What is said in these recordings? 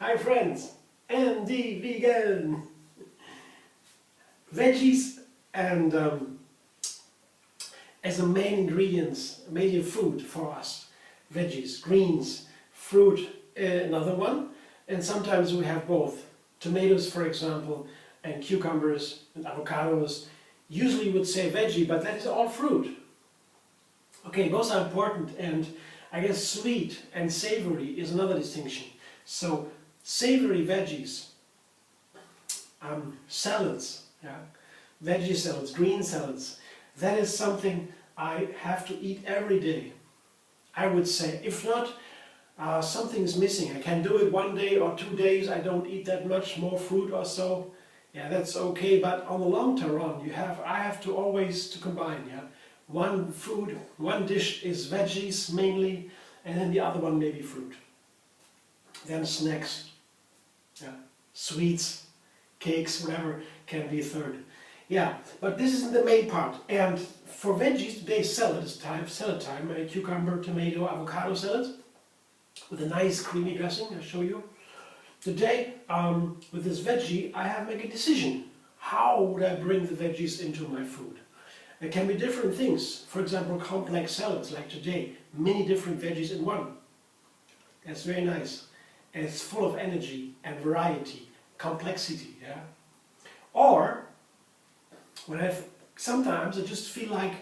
Hi friends, Andy Vegan! Veggies and as a main ingredients, major food for us. Veggies, greens, fruit, another one, and sometimes we have both. Tomatoes, for example, and cucumbers and avocados. Usually you would say veggie, but that is all fruit. Okay, both are important, and I guess sweet and savory is another distinction. So savory veggies, salads, yeah, veggie salads, green salads, that is something I have to eat every day. I would say, if not, something is missing. I can do it 1 day or 2 days, I don't eat that much more fruit or so. Yeah, that's okay, but on the long term run, I have to always to combine, yeah. One food, one dish is veggies mainly, and then the other one maybe fruit. Then snacks, yeah, sweets, cakes, whatever can be third. Yeah, but this isn't the main part. And for veggies, today's salad time, a cucumber, tomato, avocado salad with a nice creamy dressing, I'll show you. Today, with this veggie, I have to make a decision. How would I bring the veggies into my food? There can be different things. For example, complex salads, like today, many different veggies in one. That's very nice. And it's full of energy and variety, complexity, yeah? Or, sometimes I just feel like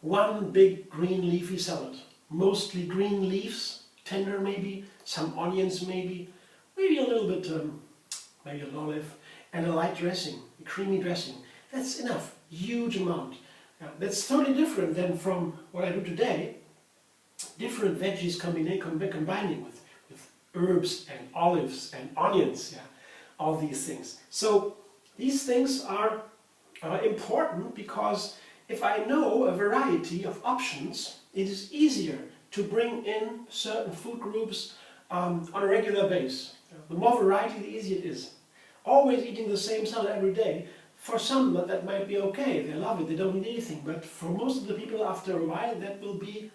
one big green leafy salad. Mostly green leaves, tender maybe, some onions maybe a little bit, maybe an olive, and a light dressing, a creamy dressing. That's enough, huge amount. That's totally different than from what I do today. Different veggies combining with herbs and olives and onions, yeah, all these things. So these things are important because if I know a variety of options, it is easier to bring in certain food groups on a regular basis. The more variety, the easier it is. Always eating the same salad every day, for some that might be okay, they love it, they don't need anything, but for most of the people after a while that will be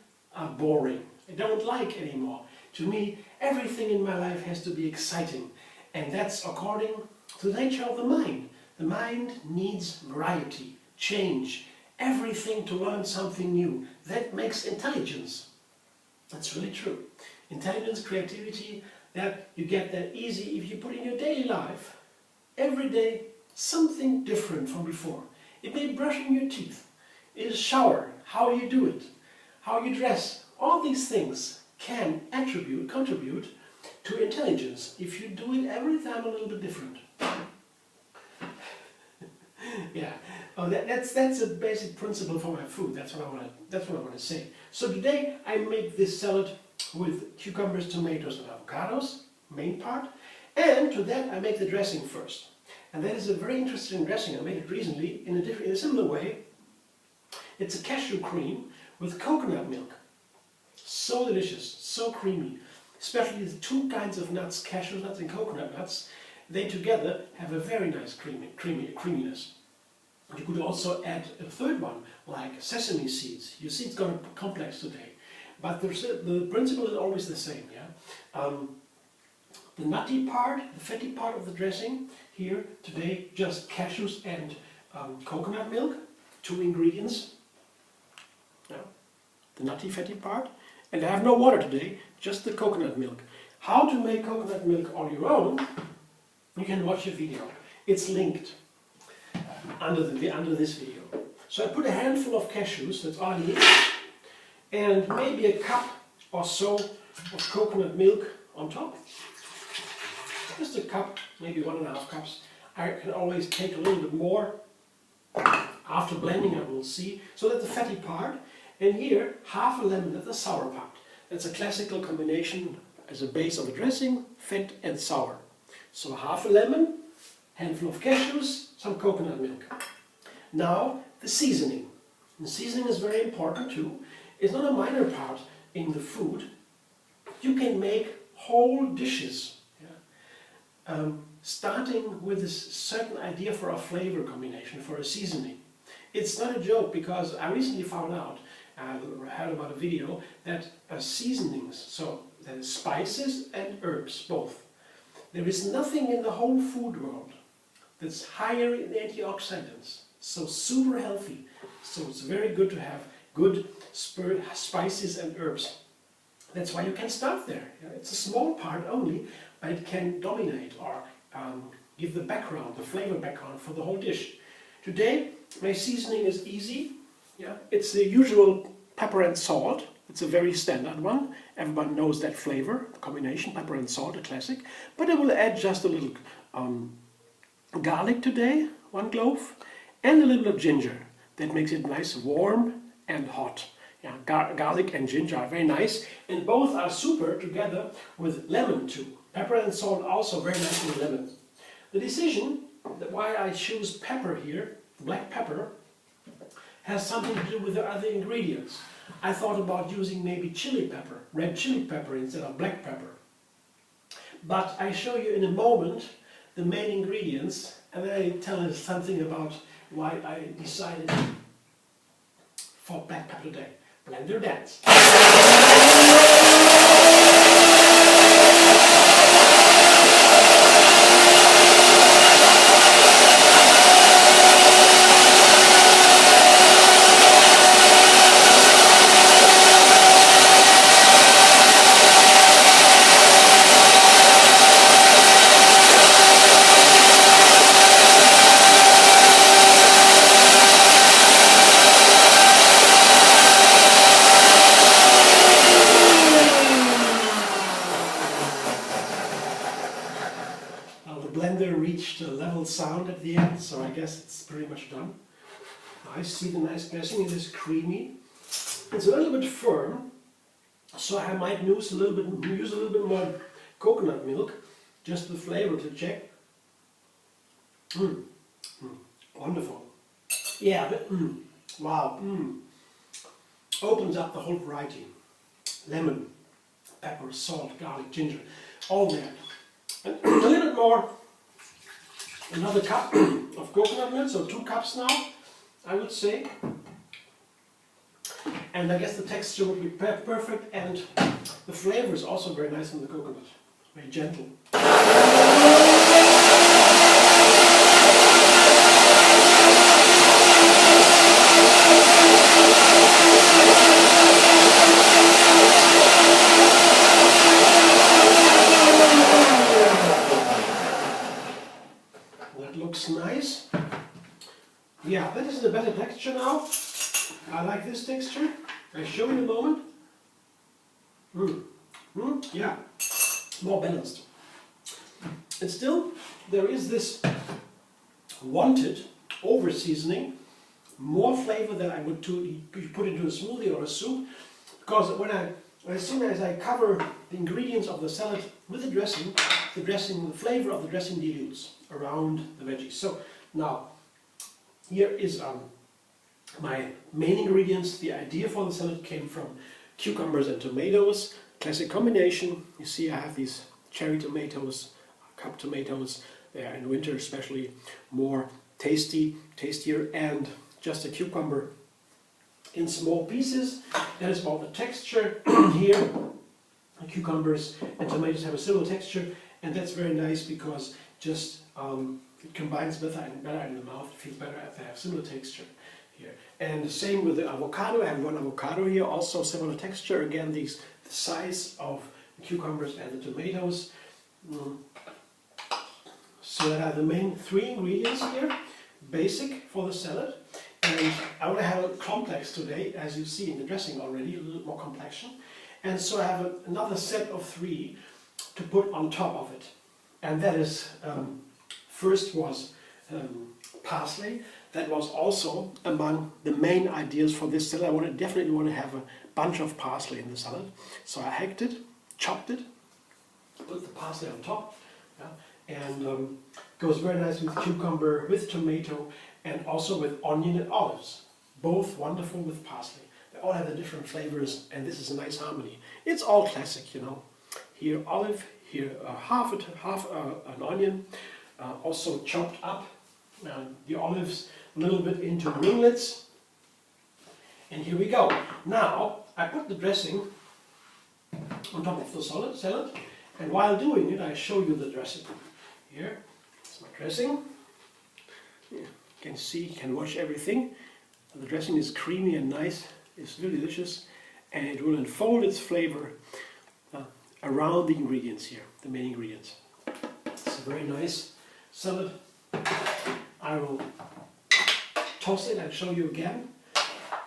boring. I don't like anymore. To me, everything in my life has to be exciting, and that's according to the nature of the mind. The mind needs variety, change, everything to learn something new. That makes intelligence. That's really true. Intelligence, creativity, that you get that easy if you put in your daily life, every day, something different from before. It may be brushing your teeth, it is shower, how you do it, how you dress. All these things can contribute to intelligence if you do it every time a little bit different. Yeah, that's a basic principle for my food. That's what I want to say. So today I make this salad with cucumbers, tomatoes, and avocados, main part. And to that I make the dressing first. And that is a very interesting dressing. I made it recently in a similar way. It's a cashew cream with coconut milk. So delicious, so creamy. Especially the two kinds of nuts, cashew nuts and coconut nuts, they together have a very nice creaminess. You could also add a third one, like sesame seeds. You see it's got a complex today. But the principle is always the same, yeah? The nutty part, the fatty part of the dressing, here today just cashews and coconut milk, 2 ingredients. Yeah. The nutty fatty part. And I have no water today, just the coconut milk. How to make coconut milk on your own, you can watch a video. It's linked under this video. So I put a handful of cashews, that's all I need, and maybe a cup or so of coconut milk on top. Just a cup, maybe 1.5 cups. I can always take a little bit more. After blending I will see. So that's the fatty part. And here, half a lemon, that's the sour part. That's a classical combination as a base of a dressing, fat and sour. So half a lemon, handful of cashews, some coconut milk. Now, the seasoning. The seasoning is very important too. It's not a minor part in the food. You can make whole dishes, yeah? Starting with a certain idea for a flavor combination, for a seasoning. It's not a joke, because I recently found out, I heard about a video, that seasonings, so that is spices and herbs, both, There is nothing in the whole food world that's higher in antioxidants, so super healthy. So it's very good to have good spices and herbs. That's why you can start there. It's a small part only, but it can dominate or give the background, the flavor background for the whole dish. Today, my seasoning is easy. Yeah, it's the usual pepper and salt. It's a very standard one. Everyone knows that flavor, the combination, pepper and salt, a classic. But I will add just a little garlic today, 1 clove, and a little bit of ginger. That makes it nice, warm and hot. Yeah, garlic and ginger are very nice, and both are super together with lemon too. Pepper and salt also very nice with lemon. The decision why I choose pepper here, black pepper, has something to do with the other ingredients. I thought about using maybe chili pepper, red chili pepper instead of black pepper. But I show you in a moment the main ingredients, and then I tell you something about why I decided for black pepper today. Blender dance. Reached a level sound at the end, so I guess it's pretty much done. I see the nice dressing. It is creamy. It's a little bit firm, so I might use a little bit more coconut milk, just the flavor to check. Wonderful. Yeah, but, wow. Opens up the whole variety. Lemon, pepper, salt, garlic, ginger, all there. And a little bit more. Another cup of coconut milk, so 2 cups now, I would say. And I guess the texture would be perfect, and the flavor is also very nice in the coconut. Very gentle. Looks nice. Yeah, that is a better texture now. I like this texture. I'll show you in a moment. Yeah, more balanced. And still, there is this wanted over seasoning, more flavor than I would put into a smoothie or a soup. Because as soon as I cover the ingredients of the salad with the dressing, the flavor of the dressing dilutes around the veggies. So now, here is my main ingredients. The idea for the salad came from cucumbers and tomatoes, classic combination. You see I have these cherry tomatoes, cup tomatoes. They are in winter especially more tastier, and just a cucumber in small pieces. That is about the texture here. Cucumbers and tomatoes have a similar texture, and that's very nice because just it combines better in the mouth. It feels better if they have similar texture here. And the same with the avocado. I have 1 avocado here, also similar texture. Again, the size of the cucumbers and the tomatoes. So that are the main 3 ingredients here, basic for the salad. And I want to have a complex today, as you see in the dressing already, a little more complexion. And so I have another set of 3 to put on top of it. And that is, first was parsley. That was also among the main ideas for this salad. I definitely want to have a bunch of parsley in the salad. So I hacked it, chopped it, put the parsley on top. Yeah, and goes very nice with cucumber, with tomato, and also with onion and olives. Both wonderful with parsley. They all have the different flavors, and this is a nice harmony. It's all classic, you know. Here olive, here half an onion, also chopped up the olives a little bit into ringlets. And here we go. Now I put the dressing on top of the salad, And while doing it, I show you the dressing. Here, it's my dressing. You can see, you can watch everything. The dressing is creamy and nice. It's really delicious, and it will unfold its flavor around the ingredients here, the main ingredients. It's a very nice salad. I will toss it and show you again.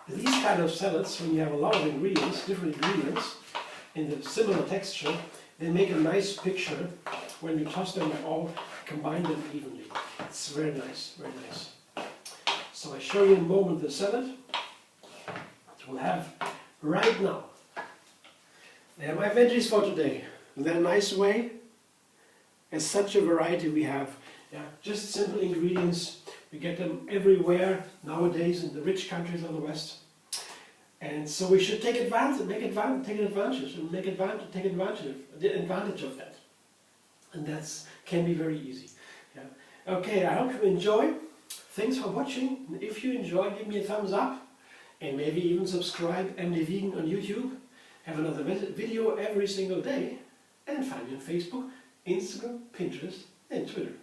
These kind of salads, when you have a lot of ingredients, different ingredients, in the similar texture, they make a nice picture when you toss them and all combine them evenly. It's very nice, very nice. So I show you in a moment the salad. It will have right now. They are my veggies for today. In that nice way. As such a variety we have. Yeah, just simple ingredients. We get them everywhere nowadays in the rich countries of the West. And so we should take advantage of that. And that can be very easy. Yeah. Okay, I hope you enjoy. Thanks for watching. If you enjoy, give me a thumbs up. And maybe even subscribe MD Vegan on YouTube. Have another video every single day. And find me on Facebook, Instagram, Pinterest and Twitter.